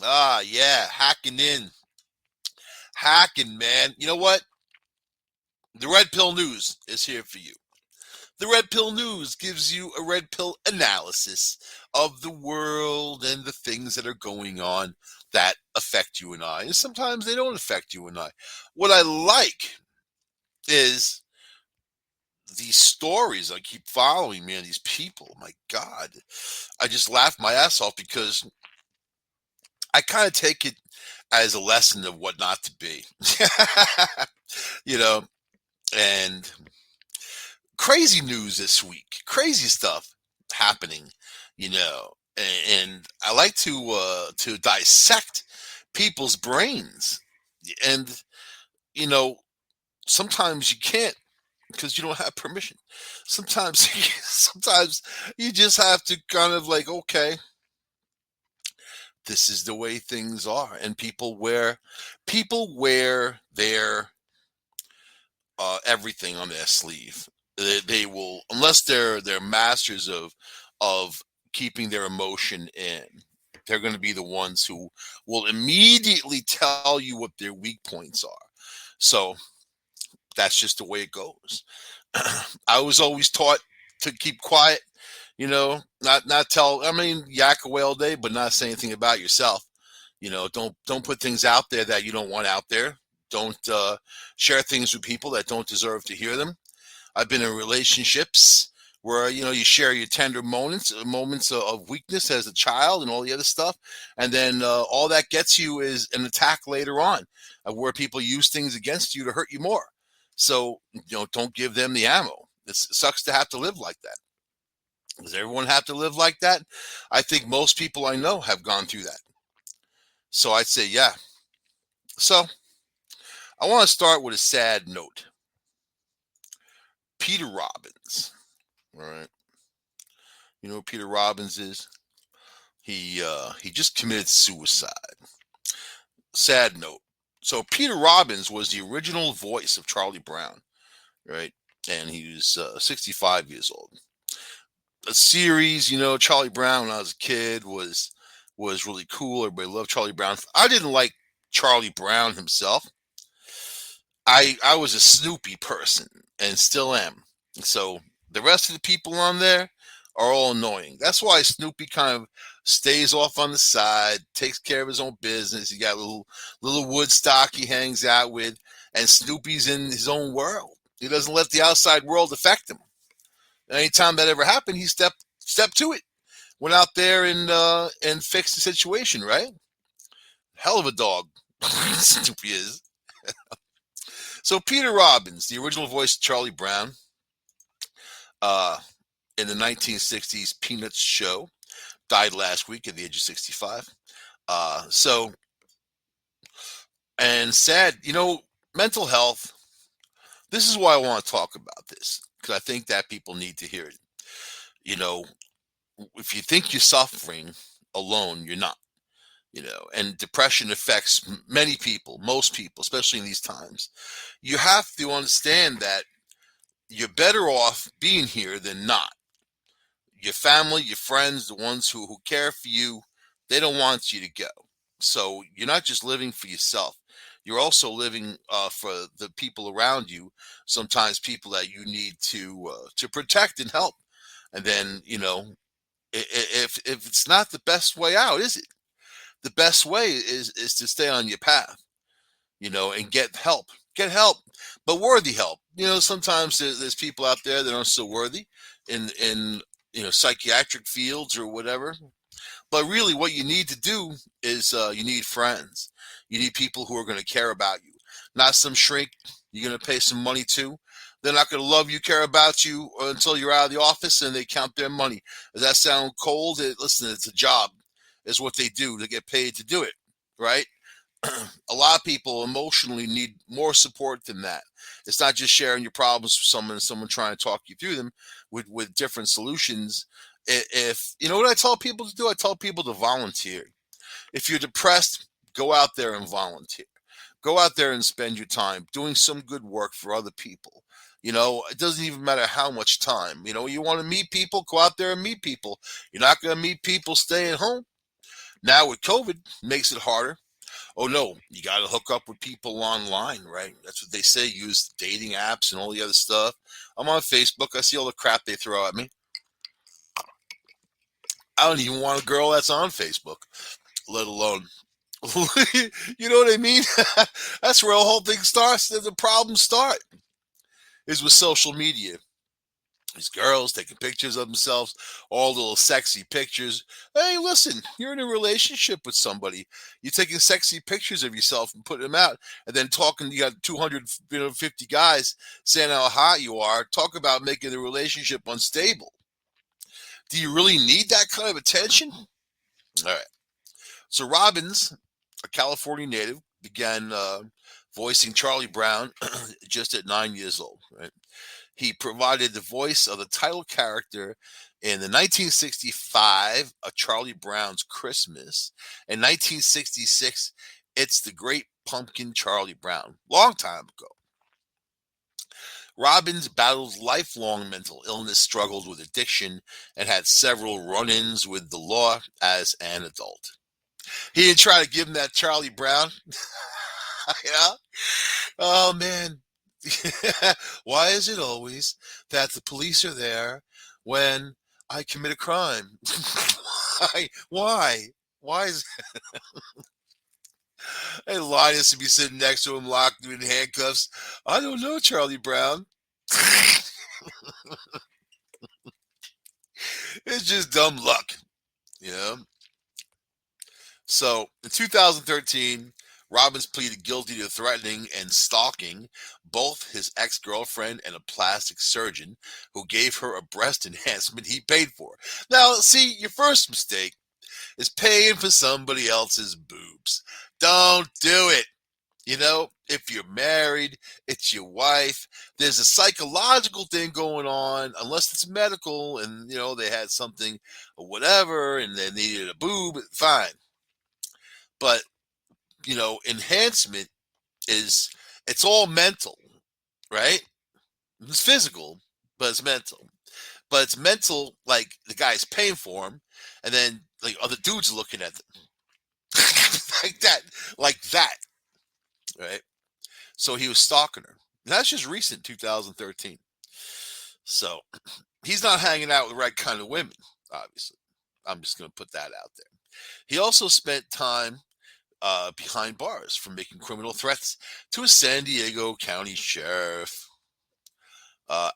Ah, yeah, hacking in. Hacking, man. You know what? The Red Pill News is here for you. The Red Pill News gives you a red pill analysis of the world and the things that are going on that affect you and I. And sometimes they don't affect you and I. What I like is these stories I keep following, man, these people. My God. I just laugh my ass off because I kind of take it as a lesson of what not to be. you know, and crazy news this week, crazy stuff happening, and I like to dissect people's brains, and you know, sometimes you can't because you don't have permission. Sometimes, sometimes you just have to kind of like, okay, this is the way things are, and people wear their everything on their sleeve. They will, unless they're masters of keeping their emotion in. They're going to be the ones who will immediately tell you what their weak points are. So that's just the way it goes. I was always taught to keep quiet, not tell. I mean, yak away all day, but not say anything about yourself. Don't put things out there that you don't want out there. Don't share things with people that don't deserve to hear them. I've been in relationships where you share your tender moments of weakness as a child, and all the other stuff, and then all that gets you is an attack later on, where people use things against you to hurt you more. So don't give them the ammo. It sucks to have to live like that. Does everyone have to live like that? I think most people I know have gone through that. So I'd say, yeah. So I want to start with a sad note. Peter Robbins. All right. You know who Peter Robbins is? He just committed suicide. Sad note. So Peter Robbins was the original voice of Charlie Brown, right? And he was 65 years old. A series, Charlie Brown when I was a kid was really cool. Everybody loved Charlie Brown. I didn't like Charlie Brown himself. I was a Snoopy person and still am. So the rest of the people on there are all annoying. That's why Snoopy kind of stays off on the side, takes care of his own business. He got a little Woodstock he hangs out with, and Snoopy's in his own world. He doesn't let the outside world affect him. Anytime that ever happened, he stepped to it, went out there and fixed the situation. Right? Hell of a dog, Snoopy is. So Peter Robbins, the original voice of Charlie Brown, uh, in the 1960s Peanuts show, died last week at the age of 65. So, and sad, mental health. This is why I want to talk about this, because I think that people need to hear it. You know, if you think you're suffering alone, you're not. And depression affects many people, most people, especially in these times. You have to understand that you're better off being here than not. Your family, your friends, the ones who care for you, they don't want you to go. So you're not just living for yourself. You're also living for the people around you. Sometimes people that you need to protect and help. And then if it's not the best way out, is it? The best way is to stay on your path, and get help. Get help, but worthy help. Sometimes there's people out there that aren't so worthy in psychiatric fields or whatever. But really, what you need to do is you need friends. You need people who are going to care about you, not some shrink you're going to pay some money to. They're not going to love you, care about you until you're out of the office and they count their money. Does that sound cold? Listen, it's a job. It's what they do. They get paid to do it, right? A lot of people emotionally need more support than that. It's not just sharing your problems with someone trying to talk you through them with different solutions. If you know what I tell people to do, I tell people to volunteer. If you're depressed, go out there and volunteer. Go out there and spend your time doing some good work for other people. It doesn't even matter how much time. You want to meet people, go out there and meet people. You're not going to meet people, stay at home. Now with COVID, makes it harder. Oh no, you got to hook up with people online, right? That's what they say. Use dating apps and all the other stuff. I'm on Facebook. I see all the crap they throw at me. I don't even want a girl that's on Facebook, let alone. You know what I mean? That's where the whole thing starts. The problems start is with social media. These girls taking pictures of themselves, all little sexy pictures. Hey, listen, you're in a relationship with somebody. You're taking sexy pictures of yourself and putting them out, and then talking. You got 250 guys saying how hot you are. Talk about making the relationship unstable. Do you really need that kind of attention? All right. So Robbins, a California native, began voicing Charlie Brown just at 9 years old. Right? He provided the voice of the title character in the 1965 A Charlie Brown's Christmas. In 1966, It's the Great Pumpkin Charlie Brown. Long time ago. Robbins battled lifelong mental illness, struggled with addiction, and had several run-ins with the law as an adult. He didn't try to give him that Charlie Brown. Yeah. Oh man. Why is it always that the police are there when I commit a crime? Why? Why? Why is hey, Linus to be sitting next to him, locked in handcuffs? I don't know, Charlie Brown. It's just dumb luck, you know. So in 2013, Robbins pleaded guilty to threatening and stalking both his ex-girlfriend and a plastic surgeon who gave her a breast enhancement he paid for. Now, see, your first mistake is paying for somebody else's boobs. Don't do it. You know, if you're married, it's your wife. There's a psychological thing going on, unless it's medical and, you know, they had something or whatever and they needed a boob, fine. But enhancement is it's all mental, right? It's physical, but it's mental. But it's mental, like the guy's paying for him, and then like other dudes looking at them like that, right? So he was stalking her. And that's just recent, 2013. So he's not hanging out with the right kind of women, obviously. I'm just going to put that out there. He also spent time behind bars for making criminal threats to a San Diego County sheriff.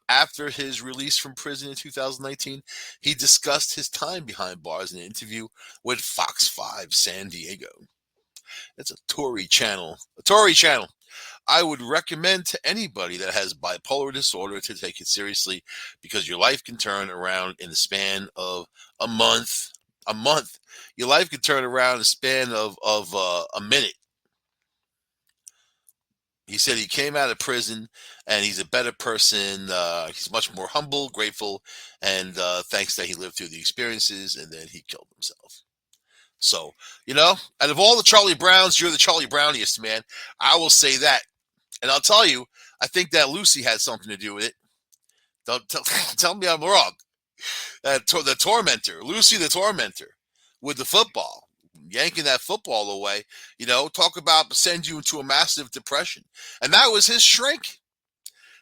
After his release from prison in 2019, he discussed his time behind bars in an interview with Fox 5 San Diego. It's a Tory channel. A Tory channel. I would recommend to anybody that has bipolar disorder to take it seriously because your life can turn around in the span of a month. A month. Your life can turn around in the span of a minute. He said he came out of prison and he's a better person. He's much more humble, grateful, and thanks that he lived through the experiences and then he killed himself. So, out of all the Charlie Browns, you're the Charlie Browniest, man. I will say that. And I'll tell you, I think that Lucy had something to do with it. Don't tell me I'm wrong. The tormentor, Lucy the tormentor, with the football, yanking that football away. Talk about send you into a massive depression, and that was his shrink.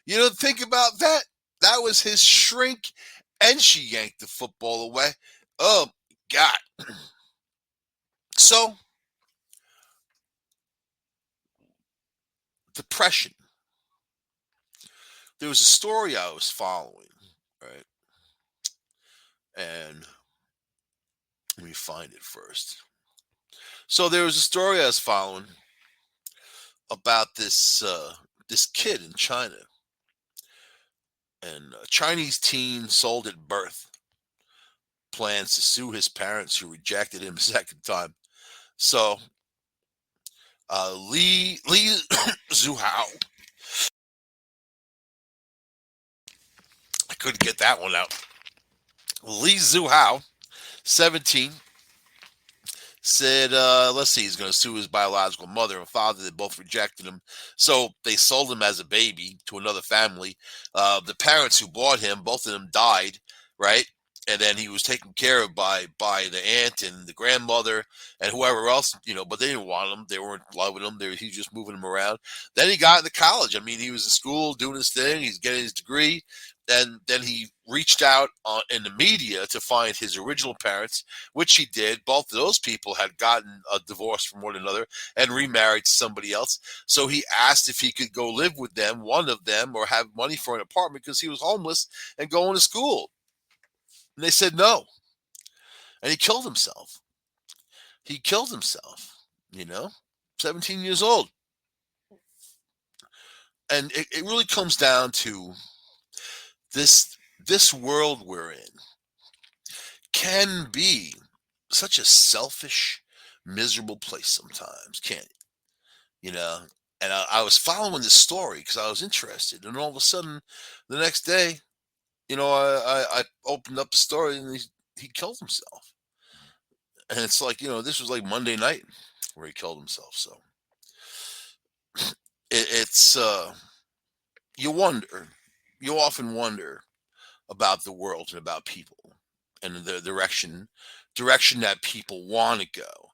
Think about that. That was his shrink, and she yanked the football away. Oh God. So depression. There was a story I was following, right? And let me find it first. So there was a story I was following about this kid in China, and a Chinese teen sold at birth plans to sue his parents who rejected him a second time. So Li Zuhao, I couldn't get that one out. Li Zuhao, 17, said, let's see, he's going to sue his biological mother and father. They both rejected him. So they sold him as a baby to another family. The parents who bought him, both of them died, right? and then he was taken care of by the aunt and the grandmother and whoever else, but they didn't want him. They weren't loving him. He was just moving him around. Then he got into college. I mean, he was in school doing his thing. He's getting his degree. And then he reached out in the media to find his original parents, which he did. Both of those people had gotten a divorce from one another and remarried to somebody else. So he asked if he could go live with them, one of them, or have money for an apartment because he was homeless and going to school. And they said no. And he killed himself. He killed himself, you know, 17 years old. And it really comes down to this world we're in can be such a selfish, miserable place sometimes, can't it? You know, and I was following this story because I was interested, and all of a sudden, the next day, I opened up the story and he killed himself, and it's like this was like Monday night where he killed himself. So it's you wonder, you often wonder about the world and about people and the direction that people want to go.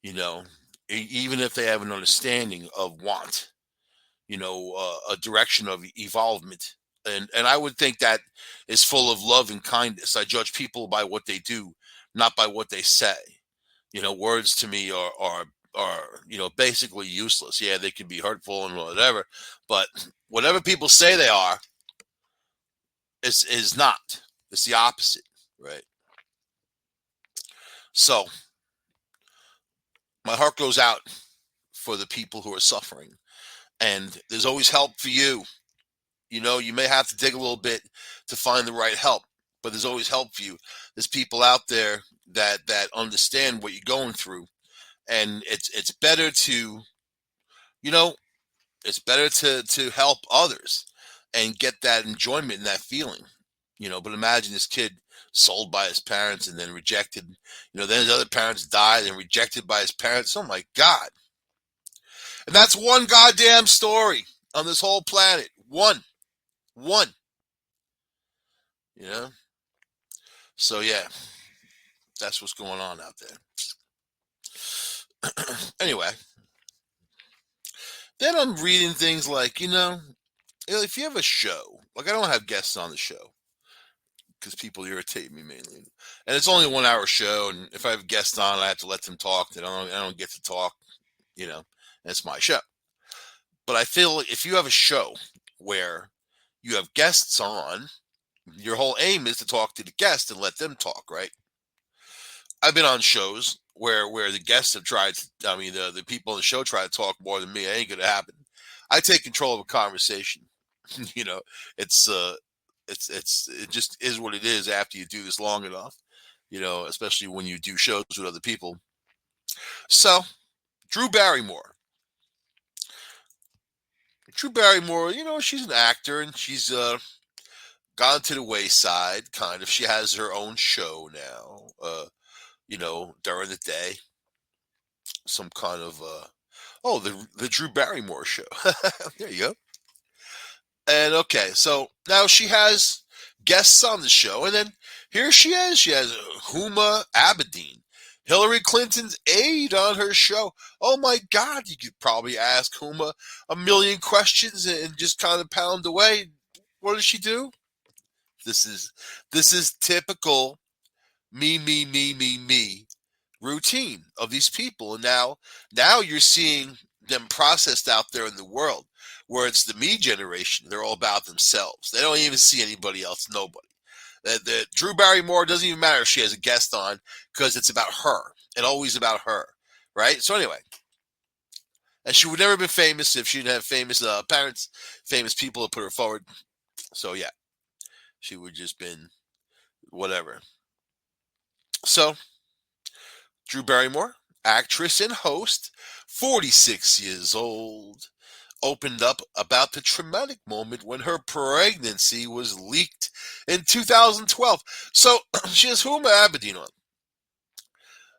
You know, even if they have an understanding of want, a direction of evolvement. And I would think that is full of love and kindness. I judge people by what they do, not by what they say. Words to me are basically useless. Yeah, they can be hurtful and whatever, but whatever people say they are is not. It's the opposite, right? So my heart goes out for the people who are suffering, and there's always help for you. You may have to dig a little bit to find the right help, but there's always help for you. There's people out there that understand what you're going through, and it's better to, you know, it's better to help others and get that enjoyment and that feeling. But imagine this kid sold by his parents and then rejected. Then his other parents died and rejected by his parents. Oh my God! And that's one goddamn story on this whole planet. One. You know. So yeah, that's what's going on out there. Anyway, then I'm reading things like, if you have a show, like I don't have guests on the show because people irritate me mainly, and it's only a 1 hour show, and if I have guests on, I have to let them talk. Then I don't get to talk, and it's my show. But I feel like if you have a show where you have guests on, your whole aim is to talk to the guest and let them talk, right? I've been on shows where the guests have tried to, I mean, the people on the show try to talk more than me. It ain't gonna happen. I take control of a conversation. you know, it's it just is what it is after you do this long enough. Especially when you do shows with other people. So, Drew Barrymore. Drew Barrymore, she's an actor and she's gone to the wayside, kind of. She has her own show now, during the day. Some kind of, the Drew Barrymore show. There you go. And okay, so now she has guests on the show, and then here she is. She has Huma Abedin, Hillary Clinton's aide, on her show. Oh my God, you could probably ask Huma a million questions and just kind of pound away. What does she do? This is typical me routine of these people. And now you're seeing them processed out there in the world, where it's the me generation. They're all about themselves. They don't even see anybody else, nobody. The Drew Barrymore doesn't even matter if she has a guest on, because it's about her and always about her, right? So anyway, and she would never have been famous if she didn't have famous parents, famous people to put her forward. So yeah, she would just been whatever. So Drew Barrymore, actress and host, 46 years old, opened up about the traumatic moment when her pregnancy was leaked in 2012. So she has Huma Abedin on.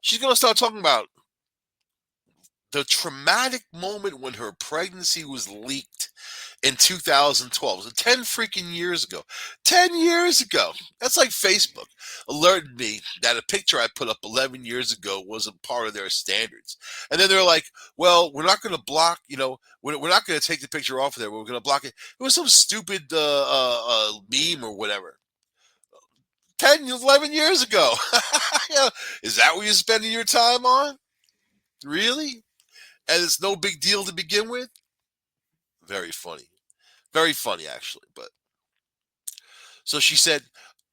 She's going to start talking about the traumatic moment when her pregnancy was leaked in 2012. So 10 freaking years ago. 10 years ago. That's like Facebook alerted me that a picture I put up 11 years ago wasn't part of their standards. And then they're like, well, we're not going to block, we're not going to take the picture off of there. We're going to block it. It was some stupid meme or whatever. 10, 11 years ago. Yeah. Is that what you're spending your time on? Really? And it's no big deal to begin with? Very funny. Very funny, actually. But so she said,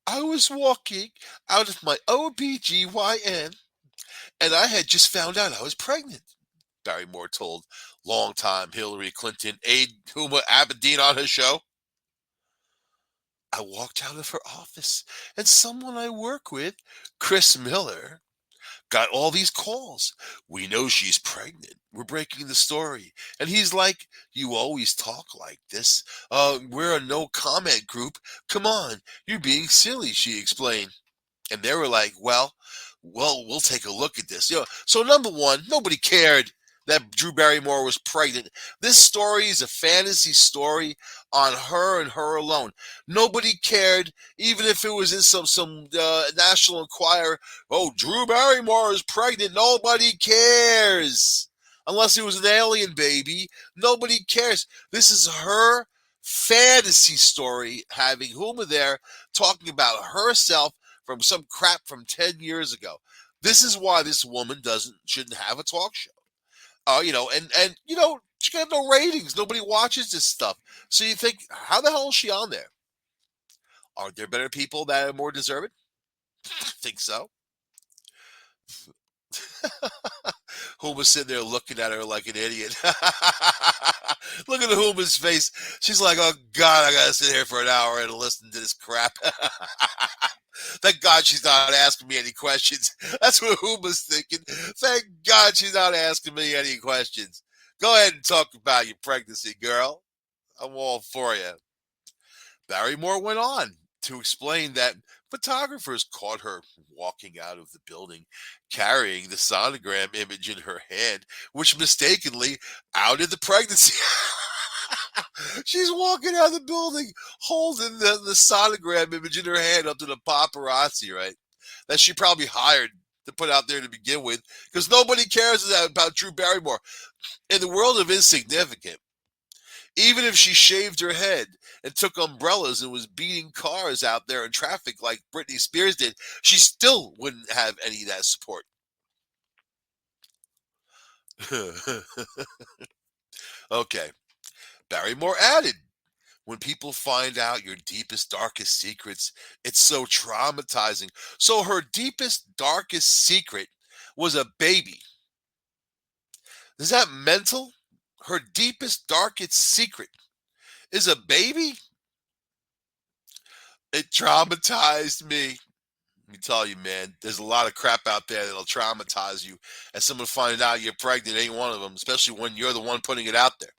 I was walking out of my OBGYN and I had just found out I was pregnant. Barrymore told longtime Hillary Clinton aide Huma Abedin on her show. I walked out of her office and someone I work with, Chris Miller, got all these calls. We know she's pregnant. We're breaking the story. And he's like, you always talk like this. We're a no comment group. Come on, you're being silly, she explained. And they were like, well, we'll take a look at this. So number one, nobody cared that Drew Barrymore was pregnant. This story is a fantasy story on her and her alone. Nobody cared, even if it was in some National Enquirer. Oh, Drew Barrymore is pregnant. Nobody cares. Unless it was an alien baby. Nobody cares. This is her fantasy story, having Huma there talking about herself from some crap from 10 years ago. This is why this woman shouldn't have a talk show. She got no ratings. Nobody watches this stuff. So you think, how the hell is she on there? Aren't there better people that are more deserving? I think so. Who was sitting there looking at her like an idiot. Look at Huma's face. She's like, oh, God, I got to sit here for an hour and listen to this crap. Thank God she's not asking me any questions. That's what Huma's thinking. Thank God she's not asking me any questions. Go ahead and talk about your pregnancy, girl. I'm all for you. Barrymore went on to explain that photographers caught her walking out of the building carrying the sonogram image in her hand, which mistakenly outed the pregnancy. She's walking out of the building holding the sonogram image in her hand up to the paparazzi, right? That she probably hired to put out there to begin with, because nobody cares about Drew Barrymore. In the world of insignificant, even if she shaved her head and took umbrellas and was beating cars out there in traffic like Britney Spears did, she still wouldn't have any of that support. Okay. Barrymore added, when people find out your deepest, darkest secrets, it's so traumatizing. So her deepest, darkest secret was a baby. Is that mental? Her deepest, darkest secret is a baby? It traumatized me. Let me tell you, man, there's a lot of crap out there that'll traumatize you. And someone finding out you're pregnant ain't one of them, especially when you're the one putting it out there.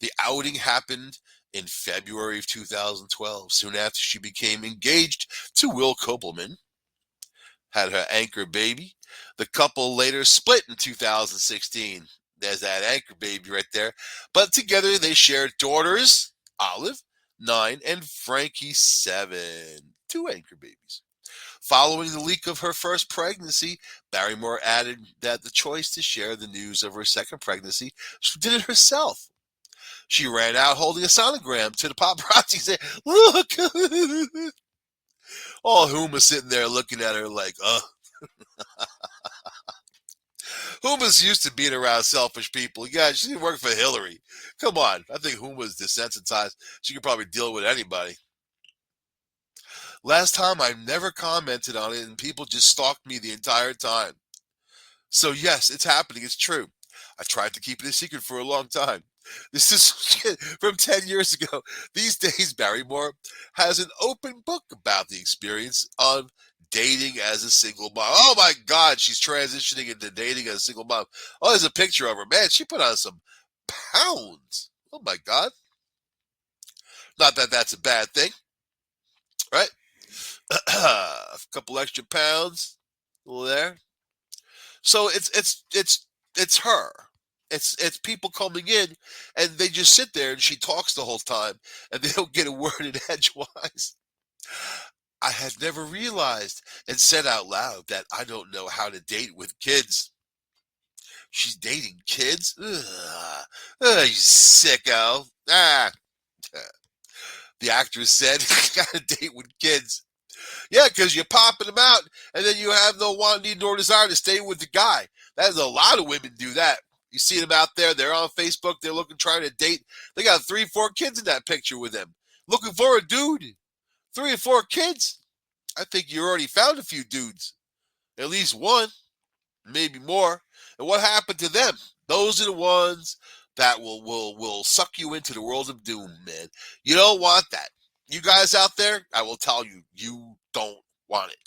The outing happened in February of 2012, soon after she became engaged to Will Kopelman, had her anchor baby. The couple later split in 2016. There's that anchor baby right there. But together they shared daughters, Olive, 9, and Frankie, 7. Two anchor babies. Following the leak of her first pregnancy, Barrymore added that the choice to share the news of her second pregnancy, she did it herself. She ran out holding a sonogram to the paparazzi and said, look! All Huma sitting there looking at her like, Huma's used to being around selfish people. Yeah, she didn't work for Hillary. Come on. I think Huma's desensitized. She could probably deal with anybody. Last time I never commented on it and people just stalked me the entire time. So yes, it's happening. It's true. I tried to keep it a secret for a long time. This is from 10 years ago. These days, Barrymore has an open book about the experience of dating as a single mom. Oh my God, she's transitioning into dating as a single mom. Oh, there's a picture of her. Man, she put on some pounds. Oh my God. Not that that's a bad thing, right? A couple extra pounds there. So it's her. It's people coming in, and they just sit there, and she talks the whole time, and they don't get a word in edgewise. I had never realized and said out loud that I don't know how to date with kids. She's dating kids? Ugh. Ugh, you sicko. Ah. The actress said, got a date with kids. Yeah, because you're popping them out, and then you have no want, need, nor desire to stay with the guy. That is a lot of women do that. You see them out there, they're on Facebook, they're looking, trying to date. They got 3, 4 kids in that picture with them. Looking for a dude. 3 or 4 kids. I think you already found a few dudes. At least one, maybe more. And what happened to them? Those are the ones that will suck you into the world of doom, man. You don't want that. You guys out there, I will tell you, you don't want it.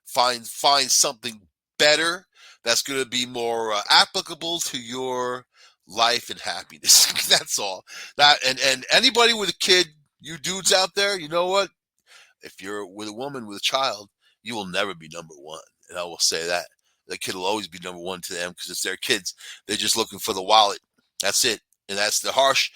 Find something better that's going to be more applicable to your life and happiness. That's all. That and anybody with a kid, you dudes out there, you know what? If you're with a woman with a child, you will never be number one. And I will say that. The kid will always be number one to them because it's their kids. They're just looking for the wallet. That's it. And that's the harsh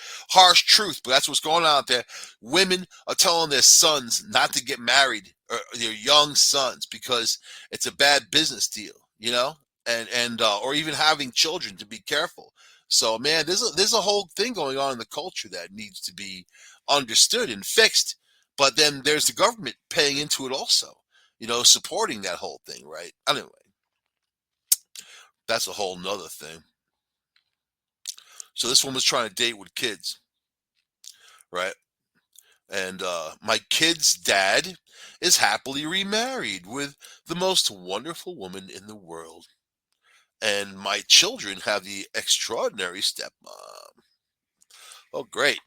truth. But that's what's going on out there. Women are telling their sons not to get married, or their young sons, because it's a bad business deal, you know, and or even having children, to be careful. So, man, there's a whole thing going on in the culture that needs to be understood and fixed. But then there's the government paying into it also, you know, supporting that whole thing, right? Anyway, that's a whole nother thing. So this woman's trying to date with kids, right? And my kid's dad is happily remarried with the most wonderful woman in the world. And my children have the extraordinary stepmom. Oh, great.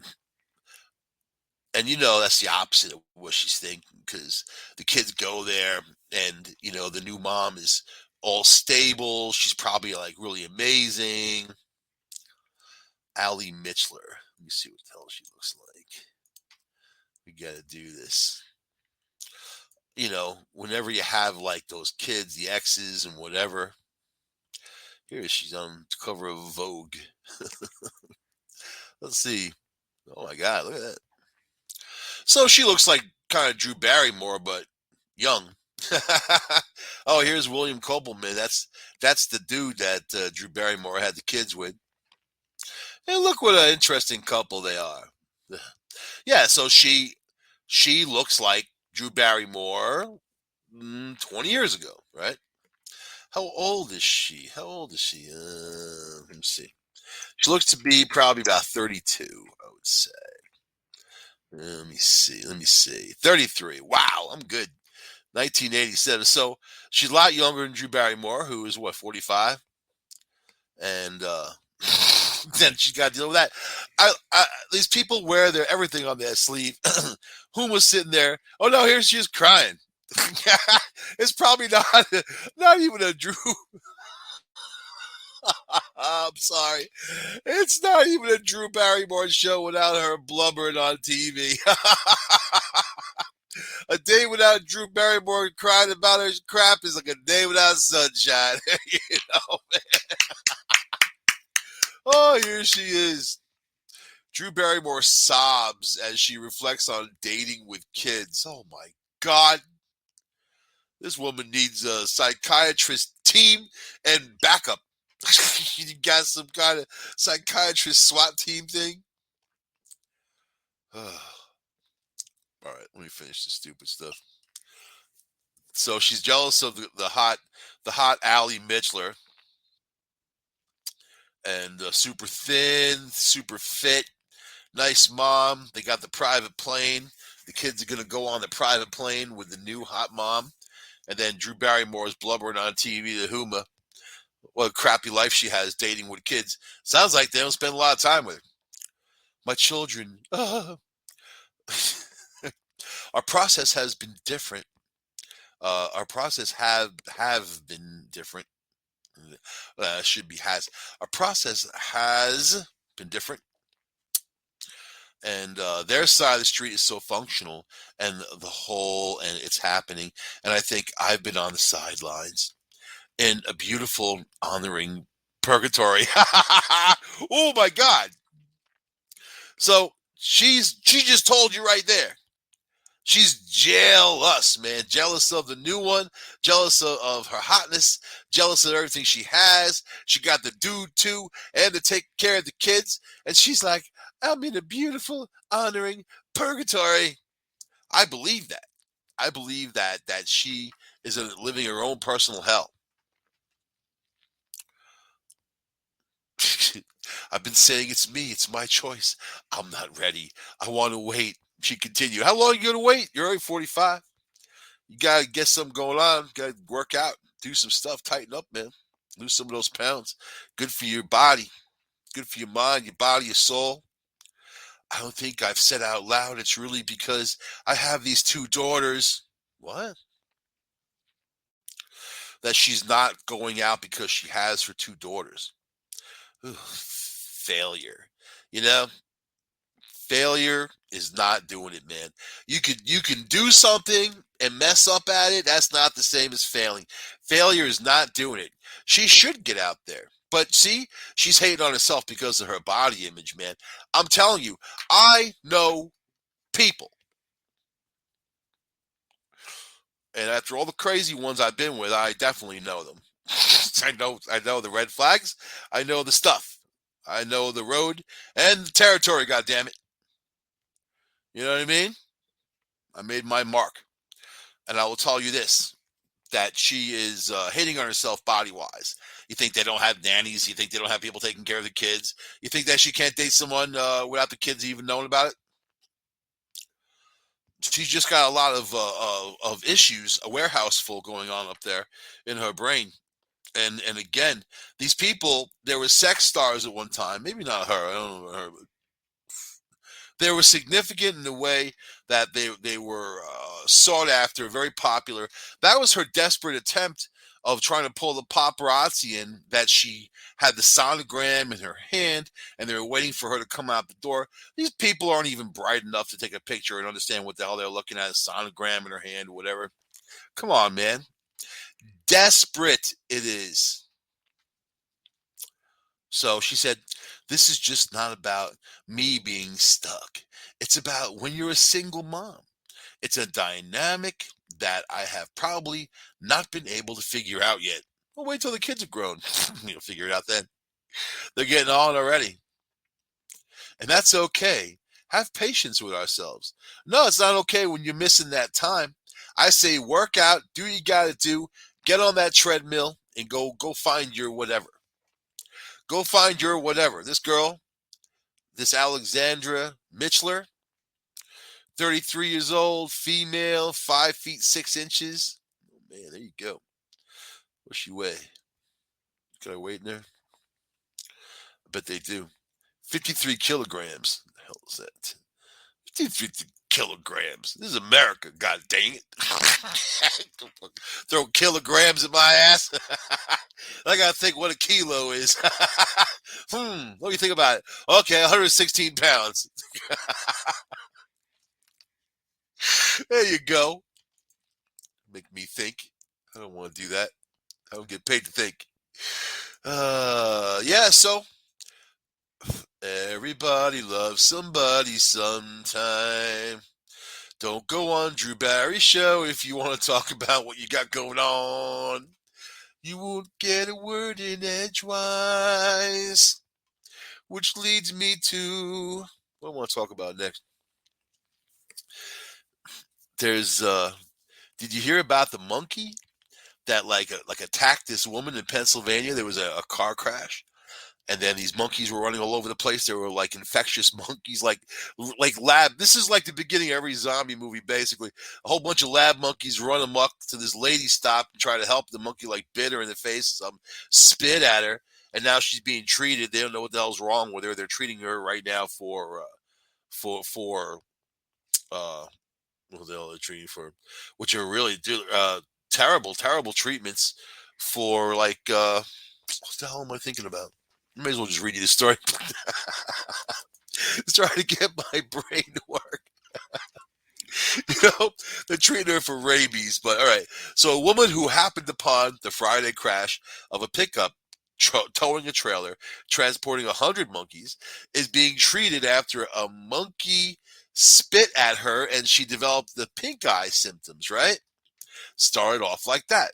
And you know, that's the opposite of what she's thinking, because the kids go there, and you know, the new mom is all stable. She's probably like really amazing. Allie Mitchler. Let me see what the hell she looks like. We got to do this. You know, whenever you have like those kids, the exes and whatever. Here she's on the cover of Vogue. Let's see. Oh my God, look at that. So she looks like kind of Drew Barrymore, but young. Oh, here's William Copeland. That's the dude that Drew Barrymore had the kids with. And look what an interesting couple they are. Yeah, so she looks like Drew Barrymore 20 years ago, right? How old is she? How old is she? Let me see. She looks to be probably about 32, I would say. Let me see. Let me see. 33. Wow, I'm good. 1987. So she's a lot younger than Drew Barrymore, who is what, 45? And then she's got to deal with that. These people wear their everything on their sleeve. Who was sitting there? Oh no, here she is crying. It's probably not even a Drew. I'm sorry. It's not even a Drew Barrymore show without her blubbering on TV. A day without Drew Barrymore crying about her crap is like a day without sunshine. You know, man. Oh, here she is. Drew Barrymore sobs as she reflects on dating with kids. Oh my God. This woman needs a psychiatrist team and backup. You got some kind of psychiatrist SWAT team thing? All right, let me finish the stupid stuff. So she's jealous of the hot Allie Mitchler, and super thin, super fit, nice mom. They got the private plane. The kids are gonna go on the private plane with the new hot mom, and then Drew Barrymore is blubbering on TV to Huma. What a crappy life she has dating with kids. Sounds like they don't spend a lot of time with her. My children. Our process has been different. Our process have been different. Should be has. Our process has been different, and their side of the street is so functional, and the whole, and it's happening. And I think I've been on the sidelines in a beautiful, honoring purgatory. Oh my God. So she just told you right there. She's jealous, man. Jealous of the new one, jealous of her hotness, jealous of everything she has. She got the dude too, and to take care of the kids. And she's like, I'm in a beautiful, honoring purgatory. I believe that. I believe that she is living her own personal hell. I've been saying it's me, it's my choice. I'm not ready. I want to wait. She continued. How long are you gonna wait? You're already 45. You gotta get something going on. Gotta work out, do some stuff, tighten up, man. Lose some of those pounds. Good for your body. Good for your mind, your body, your soul. I don't think I've said out loud. It's really because I have these two daughters. What? That she's not going out because she has her two daughters. Ugh, failure. You know, failure is not doing it, man. You can do something and mess up at it. That's not the same as failing. Failure is not doing it. She should get out there. But see, she's hating on herself because of her body image, man. I'm telling you, I know people. And after all the crazy ones I've been with, I definitely know them. I know the red flags. I know the stuff. I know the road and the territory, goddammit. You know what I mean? I made my mark. And I will tell you this, that she is hating on herself body wise. You think they don't have nannies? You think they don't have people taking care of the kids? You think that she can't date someone without the kids even knowing about it? She's just got a lot of issues, a warehouse full going on up there in her brain. And again, these people, there were sex stars at one time. Maybe not her. I don't know her. They were significant in the way that they were sought after, very popular. That was her desperate attempt of trying to pull the paparazzi in, that she had the sonogram in her hand and they were waiting for her to come out the door. These people aren't even bright enough to take a picture and understand what the hell they're looking at, a sonogram in her hand or whatever. Come on, man. Desperate it is. So she said, this is just not about me being stuck. It's about when you're a single mom. It's a dynamic that I have probably not been able to figure out yet. Well, wait till the kids are grown. You'll figure it out then. They're getting on already. And that's okay. Have patience with ourselves. No, it's not okay when you're missing that time. I say work out, do what you got to do, get on that treadmill, and go find your whatever. Go find your whatever. This girl, this Alexandra Mitchler, 33 years old, female, 5 feet 6 inches. Oh, man, there you go. What's she weigh? Can I wait in there? I bet they do. 53 kilograms. What the hell is that? 53 kilograms. This is America, god dang it. Throw kilograms at my ass. I gotta think what a kilo is. What do you think about it? Okay, 116 pounds. There you go. Make me think. I don't want to do that. I don't get paid to think. Yeah, so everybody loves somebody sometime. Don't go on Drew Barry's show if you want to talk about what you got going on. You won't get a word in edgewise. Which leads me to what I want to talk about next. There's did you hear about the monkey that like attacked this woman in Pennsylvania? There was a car crash, and then these monkeys were running all over the place. They were like infectious monkeys, like lab. This is like the beginning of every zombie movie, basically. A whole bunch of lab monkeys run amok to this lady stop and try to help. The monkey like bit her in the face, spit at her, and now she's being treated. They don't know what the hell's wrong with her. They're treating her right now for uh, what the hell they're treating for, which are really terrible treatments for like what the hell am I thinking about? I may as well just read you the story. Just trying to get my brain to work. They're treating her for rabies. But all right. So a woman who happened upon the Friday crash of a pickup towing a trailer, transporting 100 monkeys, is being treated after a monkey spit at her and she developed the pink eye symptoms, right? Started off like that.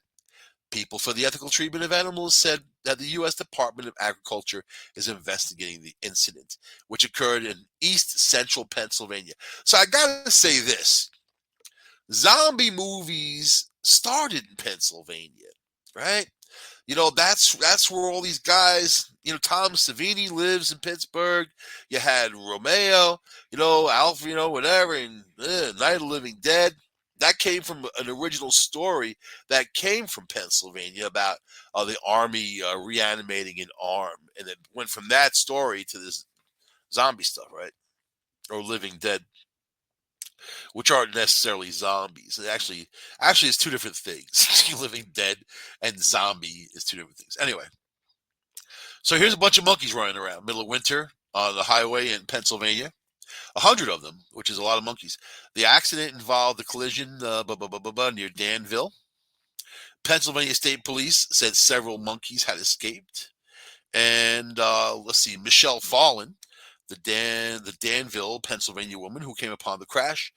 People for the Ethical Treatment of Animals said that the U.S. Department of Agriculture is investigating the incident, which occurred in East Central Pennsylvania. So I got to say this. Zombie movies started in Pennsylvania, right? That's where all these guys, Tom Savini lives in Pittsburgh. You had Romeo, Alf, whatever, and Night of the Living Dead. That came from an original story that came from Pennsylvania about the army reanimating an arm, and it went from that story to this zombie stuff, right? Or Living Dead, which aren't necessarily zombies. Actually, it's two different things. Living Dead and zombie is two different things. Anyway, so here's a bunch of monkeys running around middle of winter on the highway in Pennsylvania. 100 of them, which is a lot of monkeys. The accident involved the collision near Danville. Pennsylvania State Police said several monkeys had escaped. And let's see, Michelle Fallon, the Danville, Pennsylvania woman who came upon the crash.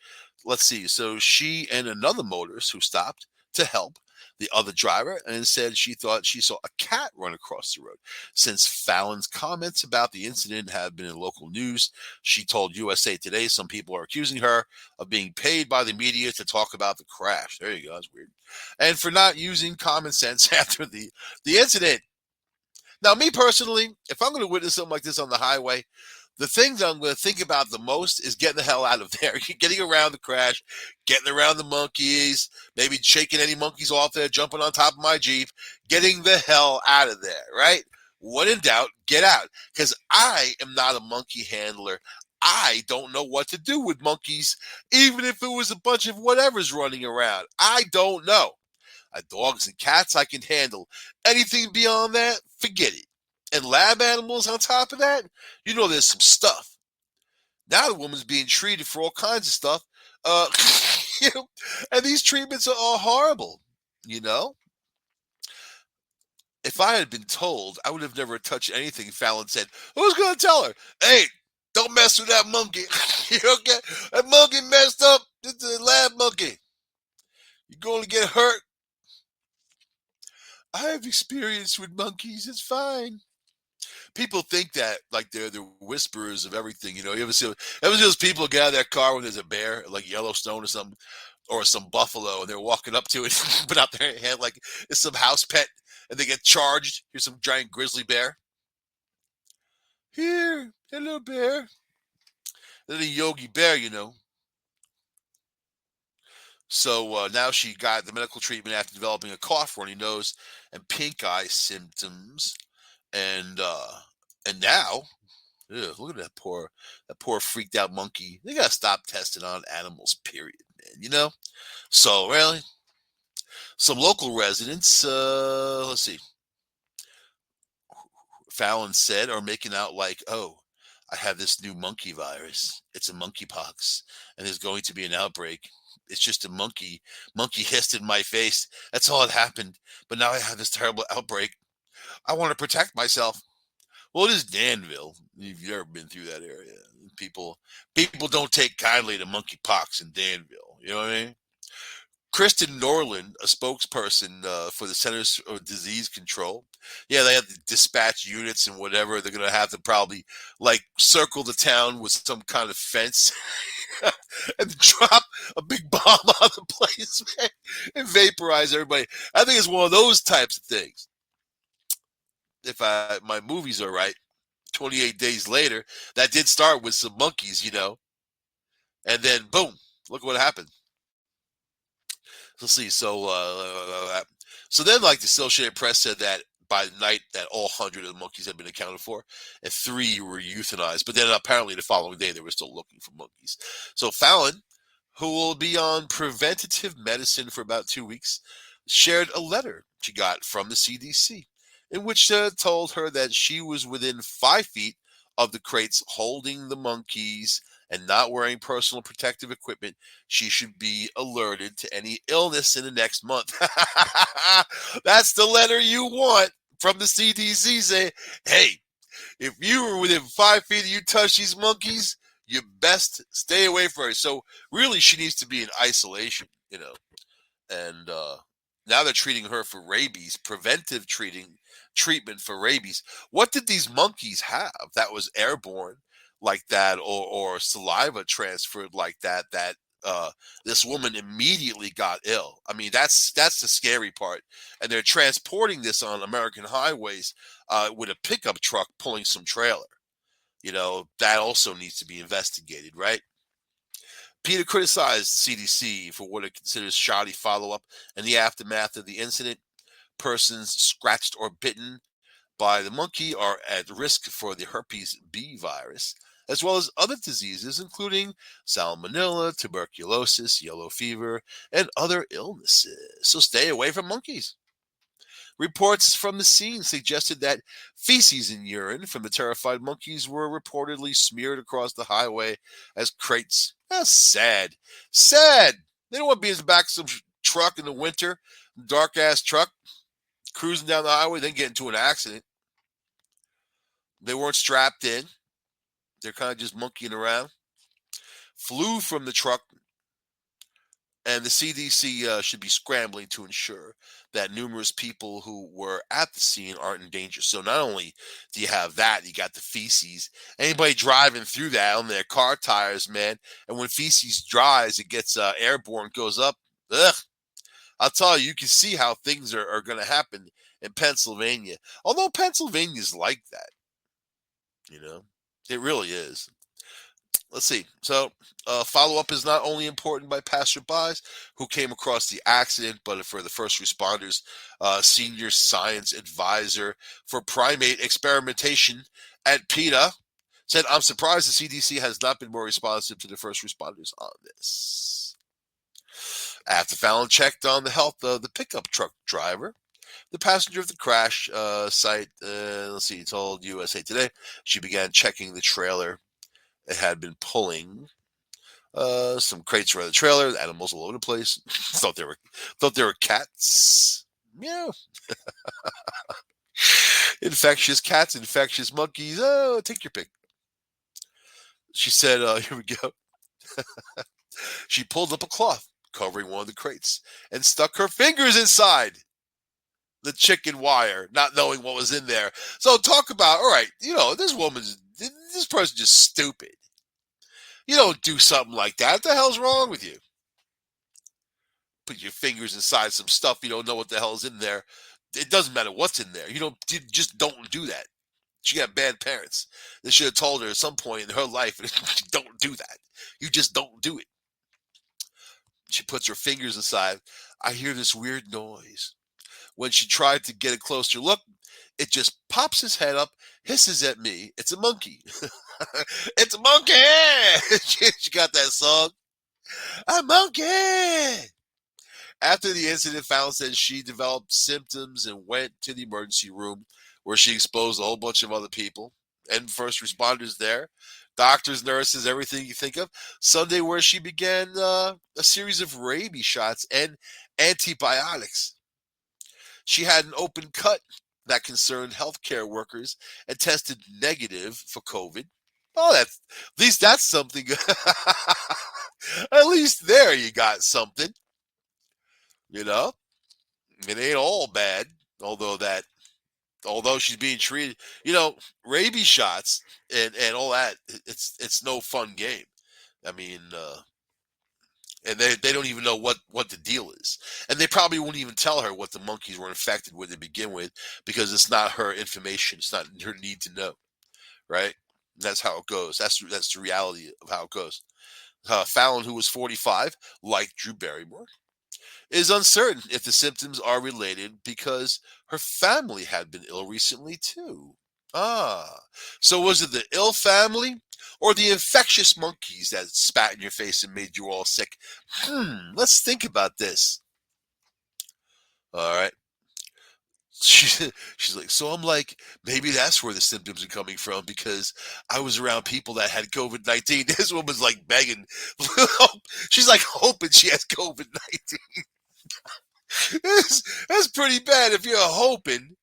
Let's see. So she and another motorist who stopped to help the other driver and said she thought she saw a cat run across the road. Since Fallon's comments about the incident have been in local news, she told USA Today some people are accusing her of being paid by the media to talk about the crash. There you go. That's weird. And for not using common sense after the incident. Now, me personally, if I'm going to witness something like this on the highway, the thing that I'm going to think about the most is getting the hell out of there. Getting around the crash, getting around the monkeys, maybe shaking any monkeys off there, jumping on top of my Jeep, getting the hell out of there, right? When in doubt, get out. Because I am not a monkey handler. I don't know what to do with monkeys, even if it was a bunch of whatever's running around. I don't know. Dogs and cats I can handle. Anything beyond that, forget it. And lab animals on top of that, there's some stuff. Now the woman's being treated for all kinds of stuff. And these treatments are all horrible, If I had been told, I would have never touched anything. Fallon said, who's going to tell her? Hey, don't mess with that monkey. Okay? That monkey messed up. It's a lab monkey. You're going to get hurt. I have experience with monkeys. It's fine. People think that like they're the whisperers of everything. You ever see those people get out of their car when there's a bear, like Yellowstone or something, or some buffalo, and they're walking up to it, put out their hand like it's some house pet, and they get charged. Here's some giant grizzly bear. Here, hello bear. Then a Yogi Bear, So now she got the medical treatment after developing a cough, runny nose, and pink eye symptoms. And now, look at that poor freaked out monkey. They gotta stop testing on animals, period, man. So really, some local residents, let's see, Fallon said, are making out like, oh, I have this new monkey virus. It's a monkeypox, and there's going to be an outbreak. It's just a monkey. Monkey hissed in my face. That's all that happened. But now I have this terrible outbreak. I want to protect myself. Well, it is Danville. If you've ever been through that area, people don't take kindly to monkeypox in Danville. You know what I mean? Kristen Norland, a spokesperson for the Centers for Disease Control, yeah, they have to dispatch units and whatever. They're going to have to probably like circle the town with some kind of fence and drop a big bomb on the place, man, and vaporize everybody. I think it's one of those types of things. If my movies are right, 28 days later, that did start with some monkeys, and then boom, look what happened. Let's see. So then, like the Associated Press said that by the night that all 100 of the monkeys had been accounted for, and 3 were euthanized. But then apparently the following day they were still looking for monkeys. So Fallon, who will be on preventative medicine for about 2 weeks, shared a letter she got from the CDC in which told her that she was within 5 feet of the crates holding the monkeys and not wearing personal protective equipment. She should be alerted to any illness in the next month. That's the letter you want. from the CDC saying, hey, if you were within 5 feet of you touch these monkeys, you best stay away from her. So really, she needs to be in isolation, and now they're treating her for rabies, preventive treatment for rabies. What did these monkeys have that was airborne like that, or saliva transferred like that? This woman immediately got ill. I mean, that's the scary part. And they're transporting this on American highways with a pickup truck pulling some trailer. That also needs to be investigated, right? Peter criticized CDC for what it considers shoddy follow up in the aftermath of the incident. Persons scratched or bitten by the monkey are at risk for the herpes B virus, as well as other diseases, including salmonella, tuberculosis, yellow fever, and other illnesses. So stay away from monkeys. Reports from the scene suggested that feces and urine from the terrified monkeys were reportedly smeared across the highway as crates. That's sad. Sad. They don't want to be in the back of some truck in the winter, dark ass truck, cruising down the highway, then get into an accident. They weren't strapped in. They're kind of just monkeying around. Flew from the truck, and the CDC should be scrambling to ensure that numerous people who were at the scene aren't in danger. So not only do you have that, you got the feces. Anybody driving through that on their car tires, man, and when feces dries, it gets airborne, goes up. Ugh. I'll tell you, you can see how things are going to happen in Pennsylvania. Although Pennsylvania's like that, it really is. Let's see. So, follow up is not only important by passerbys who came across the accident, but for the first responders. Senior science advisor for primate experimentation at PETA said, I'm surprised the CDC has not been more responsive to the first responders on this. After Fallon checked on the health of the pickup truck driver, the passenger of the crash site, told USA Today, she began checking the trailer. It had been pulling some crates around the trailer, animals all over the place. thought they were cats. Yeah. Infectious cats, infectious monkeys. Oh, take your pick. She said, here we go. She pulled up a cloth covering one of the crates and stuck her fingers inside the chicken wire, not knowing what was in there. So talk about, all right, this person's just stupid. You don't do something like that. What the hell's wrong with you? Put your fingers inside some stuff you don't know what the hell's in there. It doesn't matter what's in there. You just don't do that. She got bad parents. They should have told her at some point in her life, don't do that. You just don't do it. She puts her fingers inside. I hear this weird noise. When she tried to get a closer look, it just pops his head up, hisses at me. It's a monkey. It's a monkey. She got that song. A monkey. After the incident, Fallon said she developed symptoms and went to the emergency room where she exposed a whole bunch of other people and first responders there, doctors, nurses, everything you think of. Sunday, where she began a series of rabies shots and antibiotics. She had an open cut that concerned healthcare workers and tested negative for COVID. Oh, at least that's something. At least there you got something. It ain't all bad. Although she's being treated, rabies shots and all that. It's no fun game. I mean, and they don't even know what the deal is, and they probably won't even tell her what the monkeys were infected with to begin with because it's not her information. It's not her need to know, right? That's how it goes. That's the reality of how it goes. Fallon, who was 45, like Drew Barrymore, is uncertain if the symptoms are related because her family had been ill recently too. So was it the ill family or the infectious monkeys that spat in your face and made you all sick? Let's think about this. All right. She's like, so I'm like, maybe that's where the symptoms are coming from because I was around people that had COVID-19. This woman's like begging. She's like hoping she has COVID-19. That's pretty bad if you're hoping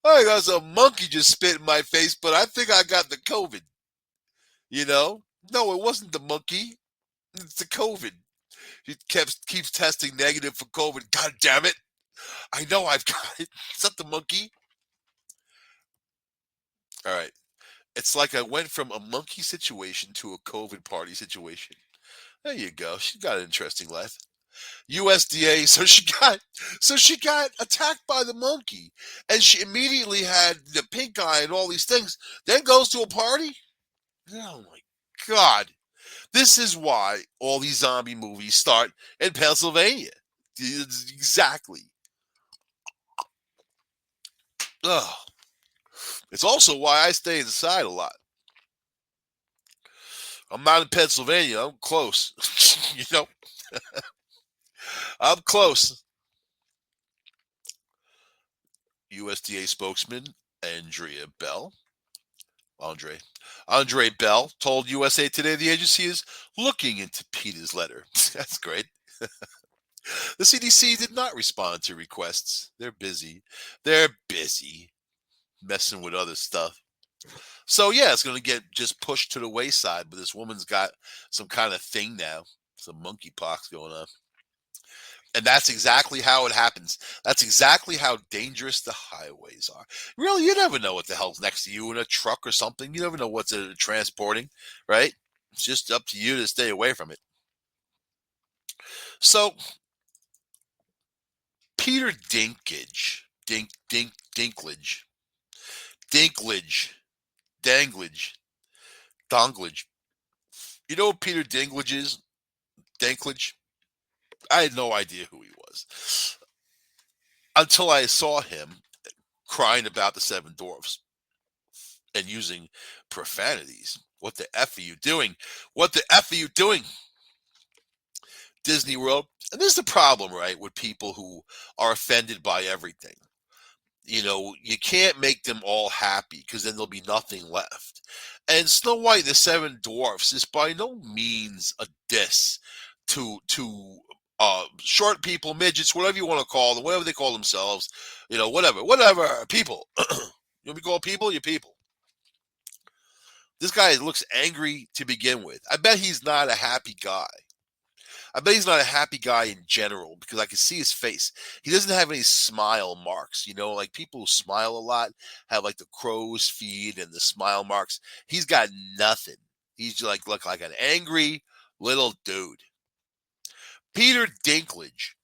I got some monkey just spit in my face, but I think I got the COVID. You know? No, it wasn't the monkey. It's the COVID. He keeps testing negative for COVID. God damn it. I know I've got it. Is that the monkey? All right. It's like I went from a monkey situation to a COVID party situation. There you go. She got an interesting life. USDA. So she got attacked by the monkey, and she immediately had the pink eye and all these things. Then goes to a party. Oh my God! This is why all these zombie movies start in Pennsylvania. Exactly. Ugh. It's also why I stay inside a lot. I'm not in Pennsylvania. I'm close. you know, I'm close. USDA spokesman Andre Andre Bell told USA Today the agency is looking into Peter's letter. That's great. The CDC did not respond to requests. They're busy. They're busy messing with other stuff. So yeah, it's going to get just pushed to the wayside. But this woman's got some kind of thing now, some monkeypox going on. And that's exactly how it happens. That's exactly how dangerous the highways are. Really, you never know what the hell's next to you in a truck or something. You never know what's transporting, right? It's just up to you to stay away from it. So, Peter Dinklage. You know what Peter Dinklage is? Dinklage? I had no idea who he was until I saw him crying about the Seven Dwarfs and using profanities. What the F are you doing? What the F are you doing? Disney World. And this is the problem, right, with people who are offended by everything. You can't make them all happy because then there'll be nothing left. And Snow White and the Seven Dwarfs is by no means a diss to short people, midgets, whatever you want to call them, whatever they call themselves, whatever, people. You want to be called people? You're people. This guy looks angry to begin with. I bet he's not a happy guy. I bet he's not a happy guy in general because I can see his face. He doesn't have any smile marks. Like people who smile a lot have like the crow's feet and the smile marks. He's got nothing. He's like look like an angry little dude. Peter Dinklage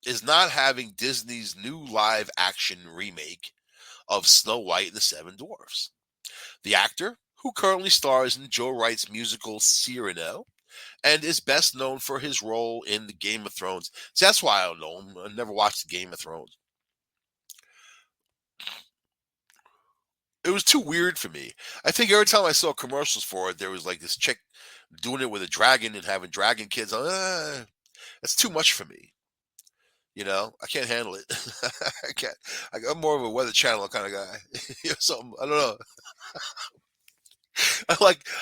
is not having Disney's new live action remake of Snow White and the Seven Dwarfs. The actor, who currently stars in Joe Wright's musical Cyrano, and is best known for his role in the Game of Thrones. See, that's why I don't know him. I never watched the Game of Thrones. It was too weird for me. I think every time I saw commercials for it, there was like this chick doing it with a dragon and having dragon kids. That's too much for me. I can't handle it. I can't. I'm more of a Weather Channel kind of guy. Something I don't know.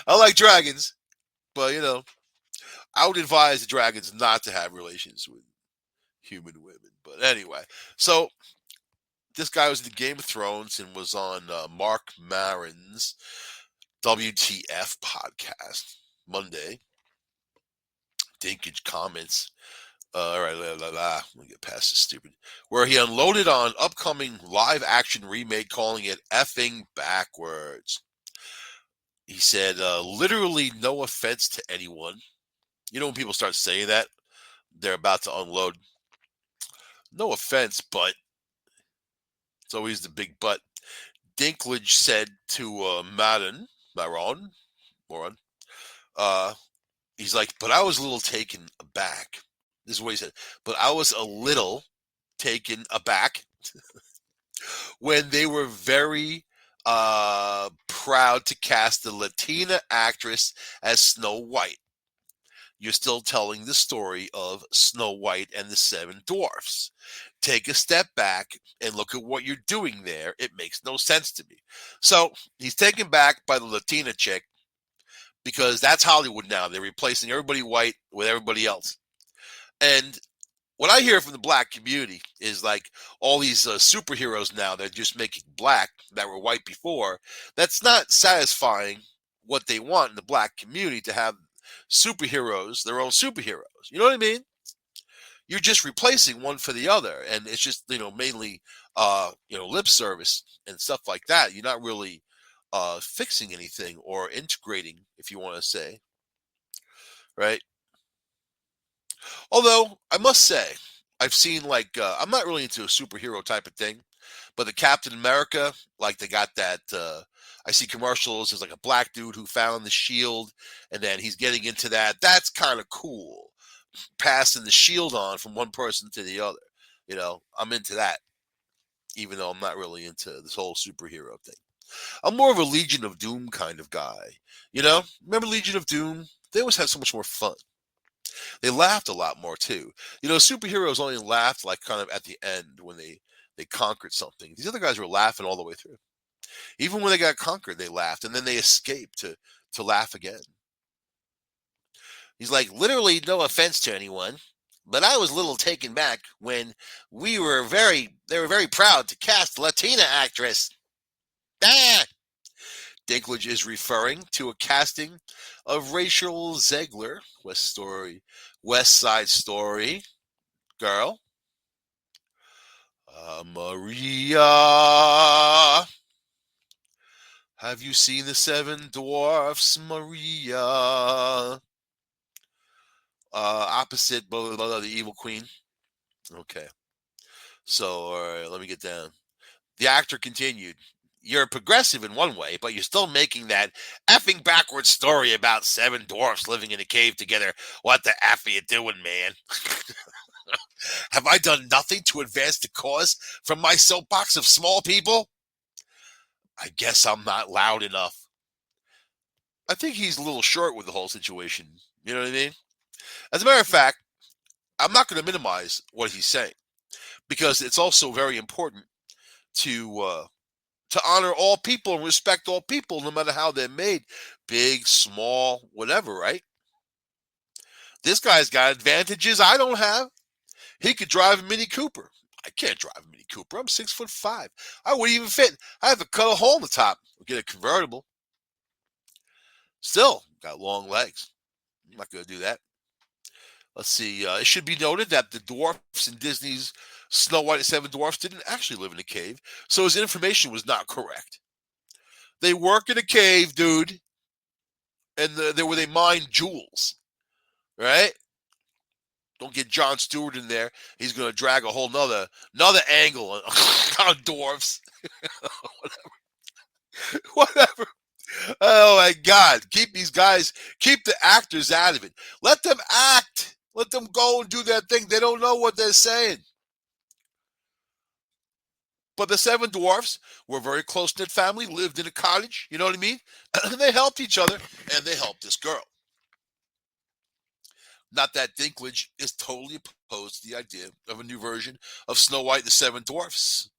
I like dragons, but I would advise the dragons not to have relations with human women. But anyway, so this guy was in the Game of Thrones and was on Mark Maron's WTF podcast Monday. Dinkage comments. All right, let me get past this stupid. Where he unloaded on upcoming live action remake, calling it effing backwards. He said, literally no offense to anyone. When people start saying that, they're about to unload. No offense, but it's always the big but. Dinklage said to Maron, he's like, but I was a little taken aback. This is what he said. But I was a little taken aback when they were very proud to cast the Latina actress as Snow White. You're still telling the story of Snow White and the Seven Dwarfs. Take a step back and look at what you're doing there. It makes no sense to me. So he's taken back by the Latina chick because that's Hollywood now. They're replacing everybody white with everybody else. And what I hear from the black community is like all these superheroes now they're just making black that were white before. That's not satisfying what they want in the black community to have superheroes, their own superheroes. You know what I mean? You're just replacing one for the other, and it's just mainly lip service and stuff like that. You're not really fixing anything or integrating, if you want to say, right? Although I must say, I've seen like I'm not really into a superhero type of thing, but the Captain America, like they got that. I see commercials. There's like a black dude who found the shield, and then he's getting into that. That's kind of cool, passing the shield on from one person to the other. I'm into that, even though I'm not really into this whole superhero thing. I'm more of a Legion of Doom kind of guy. Remember Legion of Doom? They always had so much more fun. They laughed a lot more too. Superheroes only laughed like kind of at the end when they conquered something. These other guys were laughing all the way through. Even when they got conquered, they laughed, and then they escaped to laugh again. He's like, literally, no offense to anyone, but I was a little taken back when they were very proud to cast Latina actress. Ah! Dinklage is referring to a casting of Rachel Zegler, West Side Story girl. Maria. Have you seen the Seven Dwarfs, Maria? Opposite blah, blah, blah, the evil queen. Okay. So, all right, let me get down. The actor continued. You're progressive in one way, but you're still making that effing backwards story about seven dwarfs living in a cave together. What the F are you doing, man? Have I done nothing to advance the cause from my soapbox of small people? I guess I'm not loud enough. I think he's a little short with the whole situation. You know what I mean? As a matter of fact, I'm not going to minimize what he's saying because it's also very important to honor all people and respect all people, no matter how they're made, big, small, whatever. Right? This guy's got advantages I don't have. He could drive a Mini Cooper. I can't drive a Mini Cooper. I'm 6'5". I wouldn't even fit. I have to cut a hole in the top. Get a convertible. Still got long legs. I'm not going to do that. Let's see. It should be noted that the dwarfs in Disney's Snow White and Seven Dwarfs didn't actually live in a cave, so his information was not correct. They work in a cave, dude, and where they mine jewels, right? Don't get Jon Stewart in there. He's going to drag a whole another angle on dwarfs. Whatever. Oh my God. Keep the actors out of it. Let them act. Let them go and do their thing. They don't know what they're saying. But the seven dwarfs were a very close-knit family, lived in a cottage, you know what I mean? And they helped each other, and they helped this girl. Not that Dinklage is totally opposed to the idea of a new version of Snow White and the Seven Dwarfs.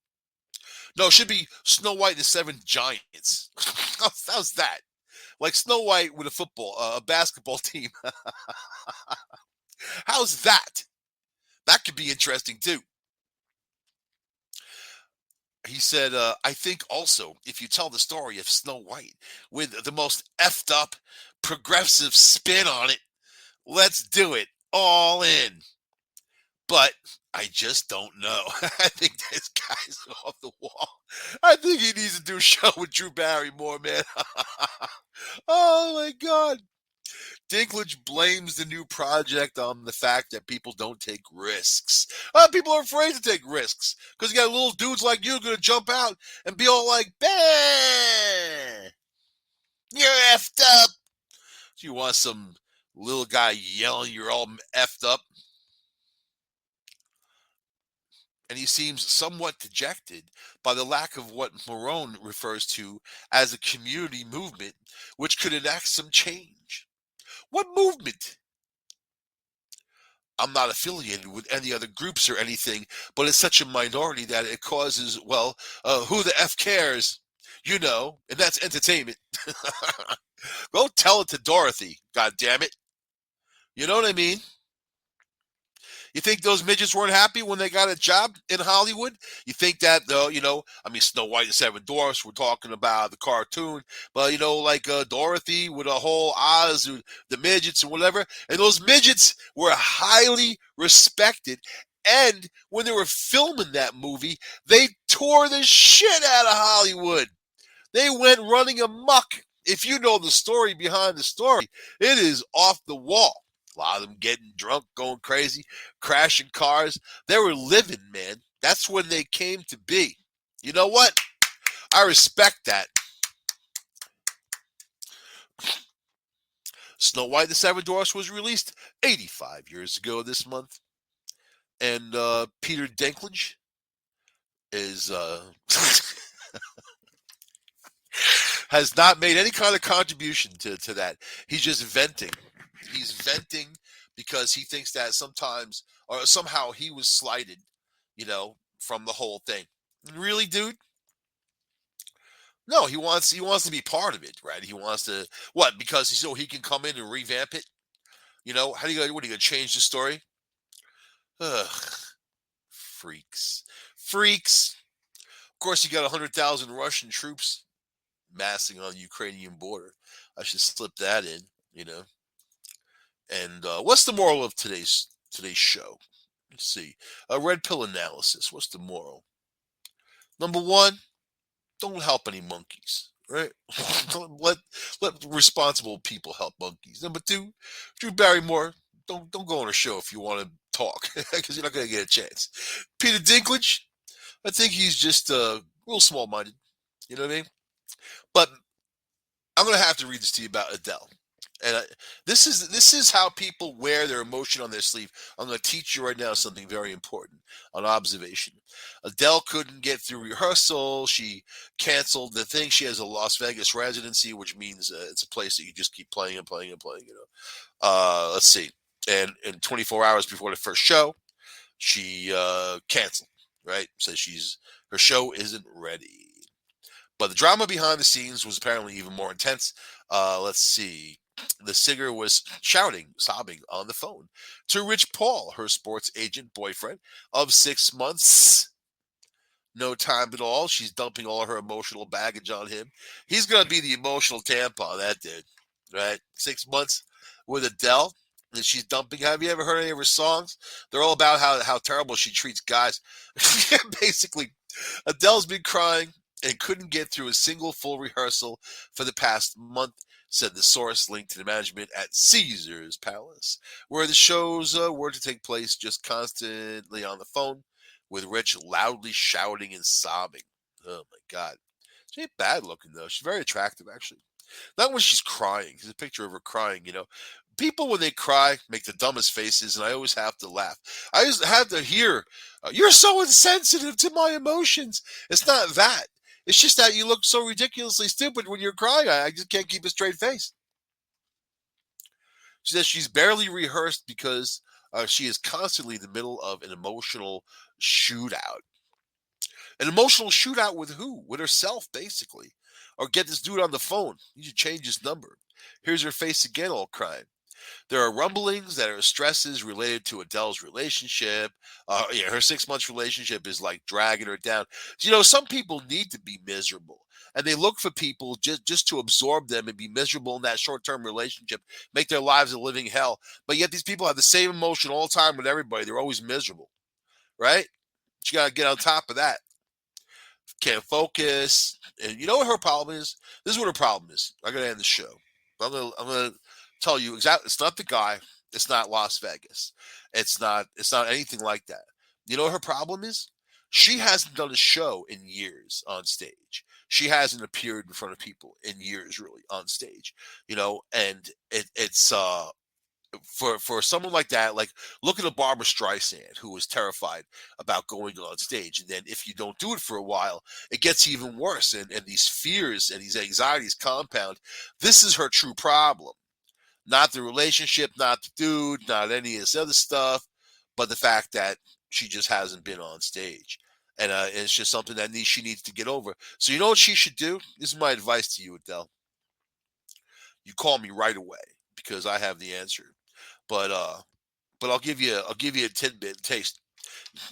No, it should be Snow White and the Seven Giants. How's that? Like Snow White with a basketball team. How's that? That could be interesting too. He said, I think also if you tell the story of Snow White with the most effed up progressive spin on it, let's do it all in. But I just don't know. I think this guy's off the wall. I think he needs to do a show with Drew Barrymore, man. Oh my God. Dinklage blames the new project on the fact that people don't take risks. People are afraid to take risks because you got little dudes like you going to jump out and be all like, bah, you're effed up. So you want some little guy yelling you're all effed up? And he seems somewhat dejected by the lack of what Marone refers to as a community movement, which could enact some change. What movement? I'm not affiliated with any other groups or anything, but it's such a minority that it causes, who the F cares? And that's entertainment. Go tell it to Dorothy, God damn it. You know what I mean? You think those midgets weren't happy when they got a job in Hollywood? You think that, I mean, Snow White and Seven Dwarfs, we're talking about the cartoon, but, like Dorothy with a whole Oz, the midgets and whatever, and those midgets were highly respected. And when they were filming that movie, they tore the shit out of Hollywood. They went running amok. If you know the story behind the story, it is off the wall. A lot of them getting drunk, going crazy, crashing cars. They were living, man. That's when they came to be. You know what? I respect that. Snow White and the Seven Dwarfs was released 85 years ago this month. And Peter Dinklage is has not made any kind of contribution to that. He's just venting. He's venting because he thinks that sometimes or somehow he was slighted, from the whole thing. Really, dude? No, he wants to be part of it, right? He wants to what? Because so he can come in and revamp it. How do you what are you gonna change the story? Ugh, freaks, freaks. Of course, you got 100,000 Russian troops massing on the Ukrainian border. I should slip that in, you know. And what's the moral of today's show? Let's see. A red pill analysis. What's the moral? Number one, don't help any monkeys. Right? let responsible people help monkeys. Number two, Drew Barrymore, don't go on a show if you want to talk because you're not going to get a chance. Peter Dinklage, I think he's just real small minded. You know what I mean? But I'm going to have to read this to you about Adele. And this is how people wear their emotion on their sleeve. I'm going to teach you right now something very important on observation. Adele couldn't get through rehearsal. She canceled the thing. She has a Las Vegas residency, which means it's a place that you just keep playing and playing and playing. Let's see. And in 24 hours before the first show, she canceled. Right, so her show isn't ready. But the drama behind the scenes was apparently even more intense. Let's see. The singer was shouting, sobbing on the phone to Rich Paul, her sports agent boyfriend of 6 months. No time at all. She's dumping all her emotional baggage on him. He's going to be the emotional tampon, that dude. Right? 6 months with Adele. And she's dumping. Have you ever heard any of her songs? They're all about how terrible she treats guys. Basically, Adele's been crying and couldn't get through a single full rehearsal for the past month, said the source linked to the management at Caesar's Palace, where the shows were to take place, just constantly on the phone, with Rich loudly shouting and sobbing. Oh my God. She ain't bad looking, though. She's very attractive, actually. Not when she's crying. There's a picture of her crying. People, when they cry, make the dumbest faces, and I always have to laugh. I just have to hear, you're so insensitive to my emotions. It's not that. It's just that you look so ridiculously stupid when you're crying. I just can't keep a straight face. She says she's barely rehearsed because she is constantly in the middle of an emotional shootout. An emotional shootout with who? With herself, basically. Or get this dude on the phone. You should change his number. Here's her face again, all crying. There are rumblings that are stresses related to Adele's relationship. Her 6 months relationship is like dragging her down. Some people need to be miserable, and they look for people just to absorb them and be miserable in that short-term relationship, make their lives a living hell. But yet these people have the same emotion all the time with everybody. They're always miserable, right? You got to get on top of that. Can't focus. And you know what her problem is? This is what her problem is. I'm gonna end the show. I'm gonna tell you exactly. It's not the guy. It's not Las Vegas. It's not anything like that. You know what her problem is? She hasn't done a show in years on stage. She hasn't appeared in front of people in years, really, on stage. And it's for someone like that, like look at a Barbara Streisand who was terrified about going on stage, and then if you don't do it for a while, it gets even worse, and these fears and these anxieties compound. This is her true problem, not the relationship, not the dude, not any of this other stuff, but the fact that she just hasn't been on stage, and it's just something that she needs to get over. So you know what she should do? This is my advice to you, Adele. You call me right away because I have the answer. But but I'll give you a tidbit taste.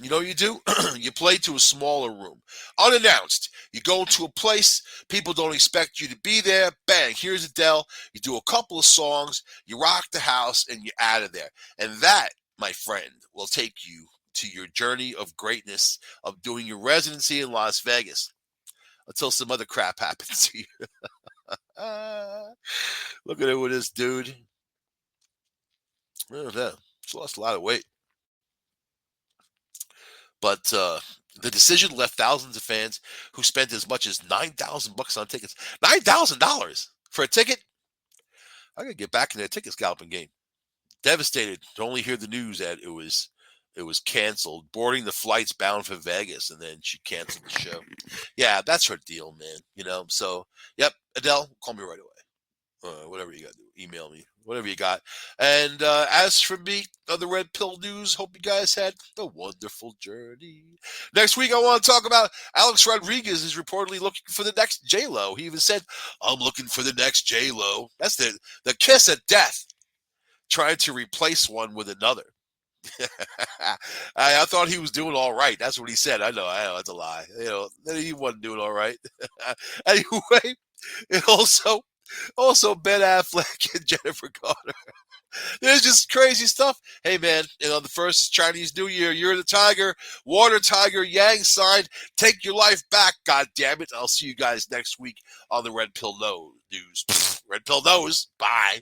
You know what you do? You play to a smaller room. Unannounced. You go into a place, people don't expect you to be there. Bang, here's Adele. You do a couple of songs, you rock the house, and you're out of there. And that, my friend, will take you to your journey of greatness of doing your residency in Las Vegas until some other crap happens to you. Look at it with this dude. Oh, yeah. He's lost a lot of weight. But the decision left thousands of fans who spent as much as $9,000 on tickets. $9,000 for a ticket? I gotta get back in that ticket scalping game. Devastated to only hear the news that it was canceled, boarding the flights bound for Vegas, and then she canceled the show. Yeah, that's her deal, man. You know, so yep, Adele, call me right away. Whatever you got to do, email me, whatever you got. And as for me, on the Red Pill News, hope you guys had a wonderful journey. Next week, I want to talk about Alex Rodriguez is reportedly looking for the next J-Lo. He even said, I'm looking for the next J-Lo. That's the kiss of death, trying to replace one with another. I thought he was doing all right. That's what he said. I know, that's a lie. You know, he wasn't doing all right. Anyway, it also Ben Affleck and Jennifer Garner. There's just crazy stuff. Hey, man, you know, the first is Chinese New Year. You're the tiger. Water tiger, yang sign. Take your life back, God damn it. I'll see you guys next week on the Red Pill News. Red Pill Nose. Bye.